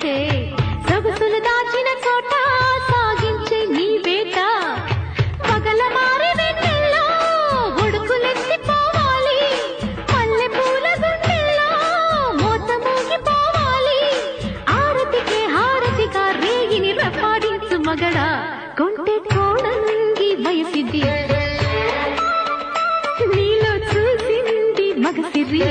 సొగసులు దాచిన చోట సాగించే నీ వేట పగల మారి వెన్నెల్లో ఉడుకులెత్తిపోవాలి పల్లె పూల గుండెల్లో మోత మోగిపోవాలి ఆరతికే హారతిగా రేగిని రప్పాడించు మగడా కొంటె కోణంగి వయసిది నీలో చూసింది మగసిరి